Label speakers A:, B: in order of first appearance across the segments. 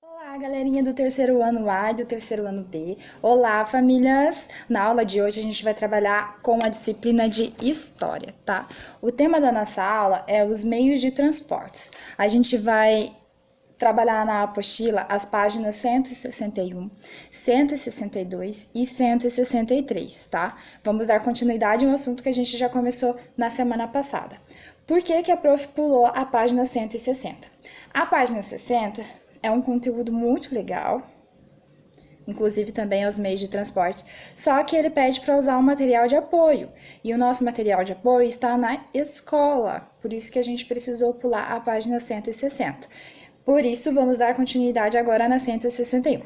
A: Olá, galerinha do terceiro ano A e do terceiro ano B. Olá, famílias! Na aula de hoje a gente vai trabalhar com a disciplina de História, tá? O tema da nossa aula é os meios de transportes. A gente vai trabalhar na apostila as páginas 161, 162 e 163, tá? Vamos dar continuidade ao assunto que a gente já começou na semana passada. Por que que a prof pulou a página 160? A página 60 é um conteúdo muito legal, inclusive também aos meios de transporte, só que ele pede para usar um material de apoio, e o nosso material de apoio está na escola, por isso que a gente precisou pular a página 160. Por isso, vamos dar continuidade agora na 161.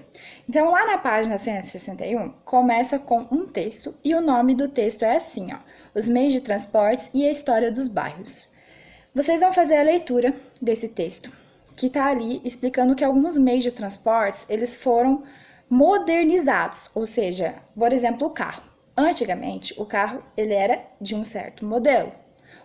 A: Então, lá na página 161, começa com um texto, e o nome do texto é assim, ó, Os meios de transportes e a história dos bairros. Vocês vão fazer a leitura desse texto, que está ali explicando que alguns meios de transportes, eles foram modernizados, ou seja, por exemplo, o carro. Antigamente, o carro ele era de um certo modelo.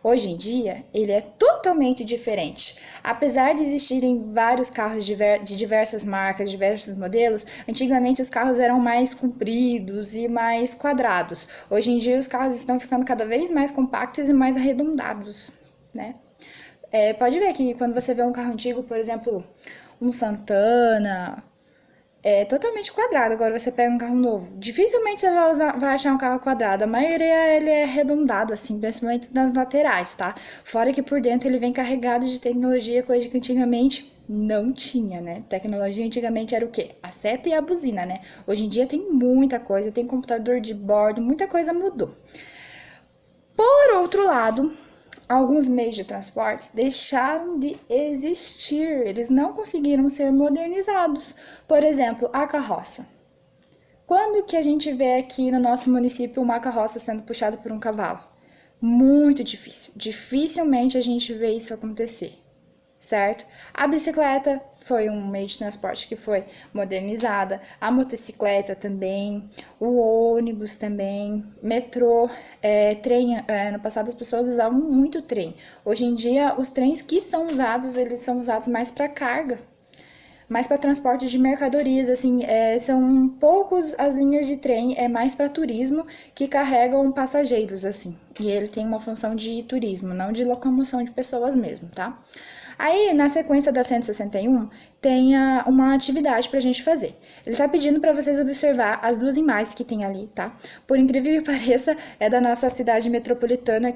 A: Hoje em dia, ele é totalmente diferente. Apesar de existirem vários carros de diversas marcas, diversos modelos, antigamente os carros eram mais compridos e mais quadrados. Hoje em dia, os carros estão ficando cada vez mais compactos e mais arredondados, né? Pode ver que quando você vê um carro antigo, por exemplo, um Santana, é totalmente quadrado. Agora você pega um carro novo, dificilmente você vai achar um carro quadrado. A maioria ele é arredondado, assim, principalmente nas laterais, tá? Fora que por dentro ele vem carregado de tecnologia, coisa que antigamente não tinha, né? Tecnologia antigamente era o quê? A seta e a buzina, né? Hoje em dia tem muita coisa, tem computador de bordo, muita coisa mudou. Por outro lado, alguns meios de transportes deixaram de existir, eles não conseguiram ser modernizados. Por exemplo, a carroça. Quando que a gente vê aqui no nosso município uma carroça sendo puxada por um cavalo? Muito difícil. Dificilmente a gente vê isso acontecer, certo? A bicicleta foi um meio de transporte que foi modernizada, a motocicleta também, o ônibus também, metrô, trem. No passado as pessoas usavam muito trem. Hoje em dia os trens que são usados, eles são usados mais para carga, mais para transporte de mercadorias, assim, são poucos as linhas de trem, é mais para turismo que carregam passageiros, assim, e ele tem uma função de turismo, não de locomoção de pessoas mesmo, tá? Aí, na sequência da 161, tem uma atividade pra gente fazer. Ele tá pedindo para vocês observar as duas imagens que tem ali, tá? Por incrível que pareça, é da nossa cidade metropolitana,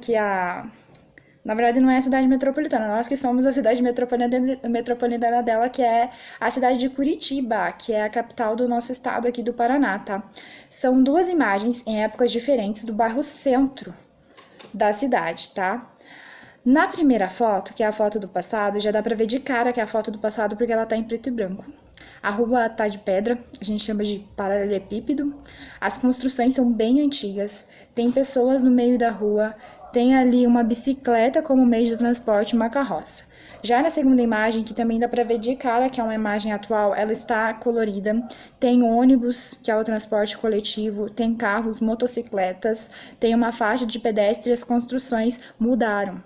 A: na verdade, não é a cidade metropolitana, nós que somos a cidade metropolitana dela, que é a cidade de Curitiba, que é a capital do nosso estado aqui do Paraná, tá? São duas imagens em épocas diferentes do bairro centro da cidade, tá? Na primeira foto, que é a foto do passado, já dá pra ver de cara que é a foto do passado porque ela tá em preto e branco. A rua tá de pedra, a gente chama de paralelepípedo. As construções são bem antigas, tem pessoas no meio da rua, tem ali uma bicicleta como meio de transporte, uma carroça. Já na segunda imagem, que também dá pra ver de cara que é uma imagem atual, ela está colorida. Tem ônibus, que é o transporte coletivo, tem carros, motocicletas, tem uma faixa de pedestres, as construções mudaram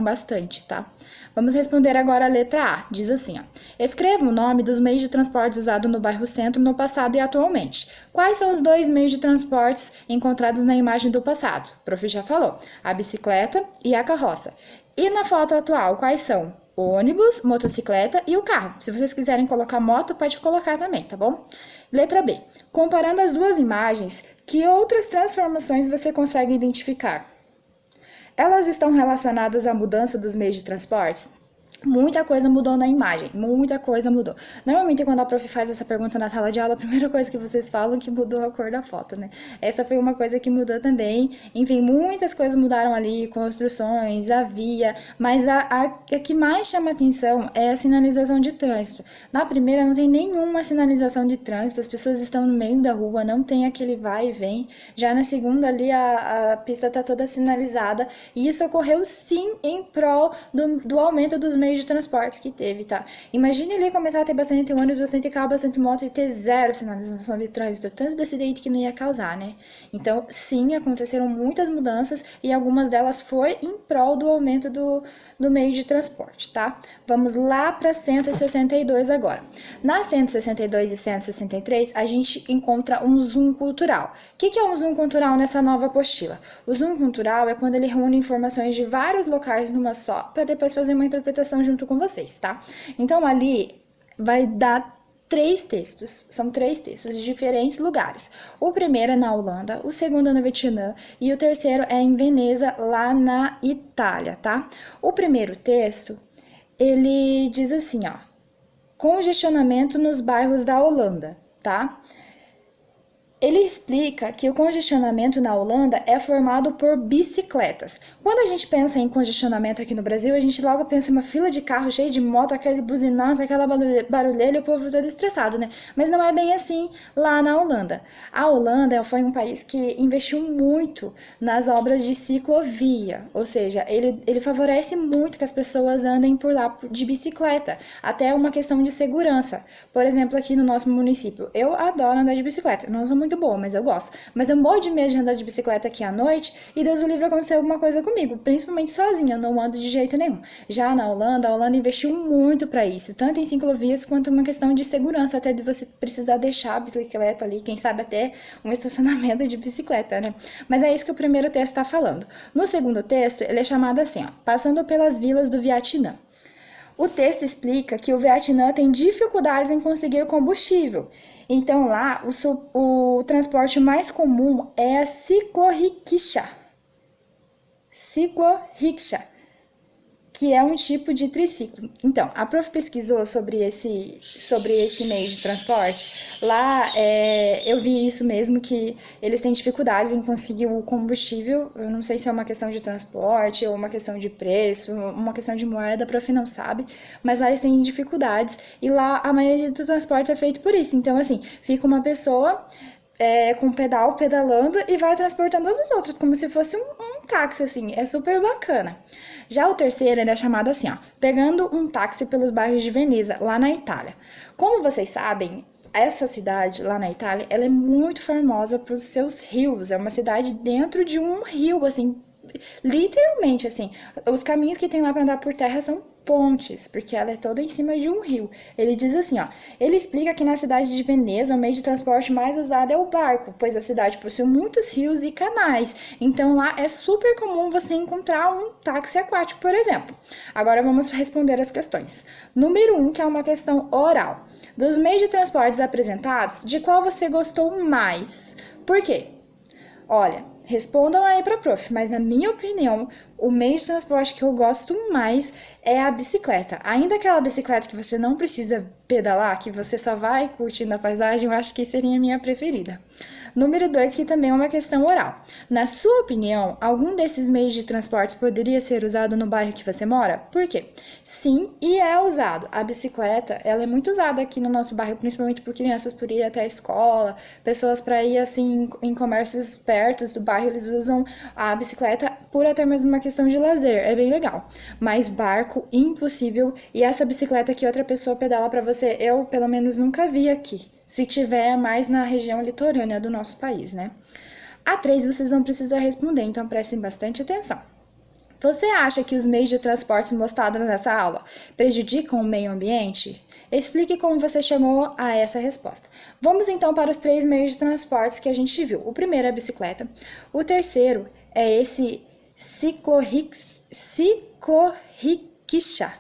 A: bastante, tá? Vamos responder agora a letra A. Diz assim, ó. Escreva o nome dos meios de transporte usados no bairro Centro no passado e atualmente. Quais são os dois meios de transportes encontrados na imagem do passado? O prof já falou. A bicicleta e a carroça. E na foto atual, quais são? O ônibus, motocicleta e o carro. Se vocês quiserem colocar moto, pode colocar também, tá bom? Letra B. Comparando as duas imagens, que outras transformações você consegue identificar? Elas estão relacionadas à mudança dos meios de transportes? Muita coisa mudou na imagem, muita coisa mudou. Normalmente, quando a prof faz essa pergunta na sala de aula, a primeira coisa que vocês falam é que mudou a cor da foto, né? Essa foi uma coisa que mudou também. Enfim, muitas coisas mudaram ali, construções, a via, mas a que mais chama atenção é a sinalização de trânsito. Na primeira, não tem nenhuma sinalização de trânsito, as pessoas estão no meio da rua, não tem aquele vai e vem. Já na segunda, ali, a pista está toda sinalizada, e isso ocorreu sim em prol do aumento dos meios meio de transportes que teve, tá? Imagine ele começar a ter bastante ônibus, bastante carro, bastante moto e ter zero sinalização de trânsito, tanto desse acidente que não ia causar, né? Então, sim, aconteceram muitas mudanças e algumas delas foi em prol do aumento do meio de transporte, tá? Vamos lá para 162 agora. Na 162 e 163, a gente encontra um zoom cultural. O que é um zoom cultural nessa nova apostila? O zoom cultural é quando ele reúne informações de vários locais numa só, para depois fazer uma interpretação junto com vocês, tá? Então, ali vai dar são três textos de diferentes lugares. O primeiro é na Holanda, o segundo é no Vietnã e o terceiro é em Veneza, lá na Itália, tá? O primeiro texto, ele diz assim, ó: congestionamento nos bairros da Holanda, tá? Ele explica que o congestionamento na Holanda é formado por bicicletas. Quando a gente pensa em congestionamento aqui no Brasil, a gente logo pensa em uma fila de carro cheio de moto, aquele buzinaço, aquela barulheira e o povo todo estressado, né? Mas não é bem assim lá na Holanda. A Holanda foi um país que investiu muito nas obras de ciclovia, ou seja, ele favorece muito que as pessoas andem por lá de bicicleta, até uma questão de segurança. Por exemplo, aqui no nosso município, eu adoro andar de bicicleta, não sou muito boa, mas eu gosto. Mas eu morro de medo de andar de bicicleta aqui à noite e Deus o livre acontecer alguma coisa comigo, principalmente sozinha, eu não ando de jeito nenhum. Já na Holanda, a Holanda investiu muito para isso, tanto em ciclovias quanto uma questão de segurança, até de você precisar deixar a bicicleta ali, quem sabe até um estacionamento de bicicleta, né? Mas é isso que o primeiro texto está falando. No segundo texto, ele é chamado assim, ó: passando pelas vilas do Vietnã. O texto explica que o Vietnã tem dificuldades em conseguir combustível. Então lá o transporte mais comum é a ciclorrickshaw, que é um tipo de triciclo. Então, a prof pesquisou sobre esse meio de transporte. Lá eu vi isso mesmo, que eles têm dificuldades em conseguir o combustível. Eu não sei se é uma questão de transporte ou uma questão de preço, uma questão de moeda, a prof não sabe. Mas lá eles têm dificuldades e lá a maioria do transporte é feito por isso. Então, assim, fica uma pessoa com pedal, pedalando e vai transportando os outros, como se fosse um táxi, assim. É super bacana. Já o terceiro, ele é chamado assim, ó: pegando um táxi pelos bairros de Veneza, lá na Itália. Como vocês sabem, essa cidade lá na Itália, ela é muito famosa por seus rios. É uma cidade dentro de um rio, assim, literalmente, assim. Os caminhos que tem lá para andar por terra são pontes, porque ela é toda em cima de um rio. Ele diz assim, ó: ele explica que na cidade de Veneza, o meio de transporte mais usado é o barco, pois a cidade possui muitos rios e canais. Então lá é super comum você encontrar um táxi aquático, por exemplo. Agora vamos responder as questões. Número 1, que é uma questão oral. Dos meios de transportes apresentados, de qual você gostou mais? Por quê? Olha, respondam aí para a prof, mas na minha opinião, o meio de transporte que eu gosto mais é a bicicleta. Ainda aquela bicicleta que você não precisa pedalar, que você só vai curtindo a paisagem, eu acho que seria a minha preferida. Número 2, que também é uma questão oral. Na sua opinião, algum desses meios de transporte poderia ser usado no bairro que você mora? Por quê? Sim, e é usado. A bicicleta, ela é muito usada aqui no nosso bairro, principalmente por crianças por ir até a escola, pessoas para ir assim em comércios perto do bairro, eles usam a bicicleta por até mesmo uma questão de lazer. É bem legal. Mas barco, impossível. E essa bicicleta que outra pessoa pedala para você, eu pelo menos nunca vi aqui. Se tiver mais na região litorânea do nosso país, né? A 3 vocês vão precisar responder, então prestem bastante atenção. Você acha que os meios de transporte mostrados nessa aula prejudicam o meio ambiente? Explique como você chegou a essa resposta. Vamos então para os 3 meios de transporte que a gente viu. O primeiro é a bicicleta, o terceiro é esse ciclorrickshaw.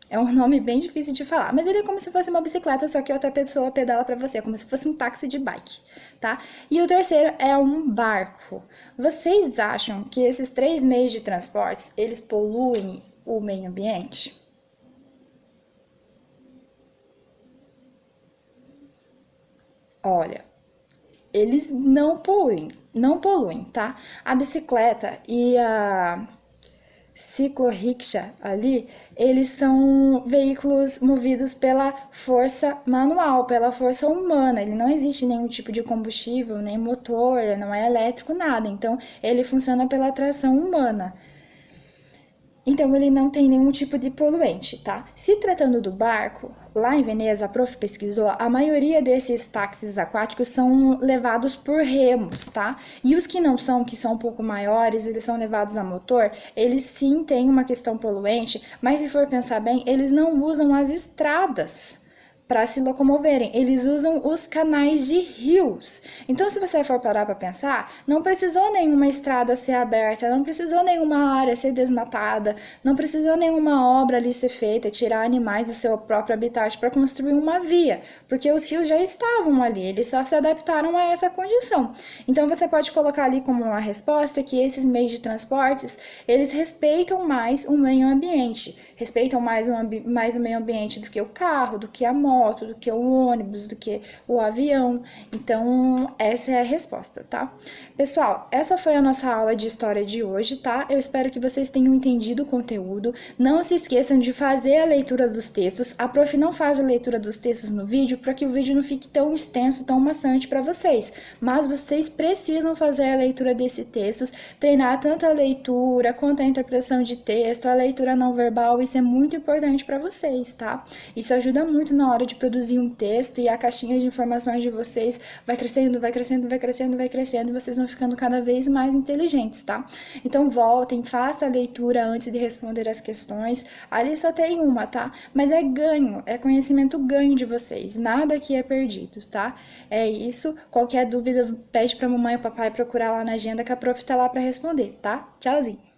A: É um nome bem difícil de falar, mas ele é como se fosse uma bicicleta, só que outra pessoa pedala para você, como se fosse um táxi de bike, tá? E o terceiro é um barco. Vocês acham que esses 3 meios de transportes, eles poluem o meio ambiente? Olha, eles não poluem, tá? A bicicleta e a ciclorrickshaw ali, eles são veículos movidos pela força manual, pela força humana. Ele não existe nenhum tipo de combustível, nem motor, não é elétrico, nada. Então, ele funciona pela tração humana. Então, ele não tem nenhum tipo de poluente, tá? Se tratando do barco, lá em Veneza, a prof pesquisou, a maioria desses táxis aquáticos são levados por remos, tá? E os que não são, que são um pouco maiores, eles são levados a motor, eles sim têm uma questão poluente, mas se for pensar bem, eles não usam as estradas para se locomoverem, eles usam os canais de rios. Então, se você for parar para pensar, não precisou nenhuma estrada ser aberta, não precisou nenhuma área ser desmatada, não precisou nenhuma obra ali ser feita, tirar animais do seu próprio habitat para construir uma via, porque os rios já estavam ali, eles só se adaptaram a essa condição. Então, você pode colocar ali como uma resposta que esses meios de transportes, eles respeitam mais o meio ambiente, respeitam mais o meio ambiente do que o carro, do que a moto, do que o ônibus, do que o avião. Então, essa é a resposta, tá? Pessoal, essa foi a nossa aula de história de hoje, tá? Eu espero que vocês tenham entendido o conteúdo. Não se esqueçam de fazer a leitura dos textos. A prof não faz a leitura dos textos no vídeo para que o vídeo não fique tão extenso, tão maçante para vocês. Mas vocês precisam fazer a leitura desses textos, treinar tanto a leitura quanto a interpretação de texto, a leitura não verbal. Isso é muito importante para vocês, tá? Isso ajuda muito na hora de produzir um texto e a caixinha de informações de vocês vai crescendo, vai crescendo, vai crescendo, vai crescendo e vocês vão ficando cada vez mais inteligentes, tá? Então voltem, faça a leitura antes de responder as questões. Ali só tem uma, tá? Mas é ganho, é conhecimento ganho de vocês. Nada aqui é perdido, tá? É isso. Qualquer dúvida, pede pra mamãe e papai procurar lá na agenda que a prof tá lá pra responder, tá? Tchauzinho!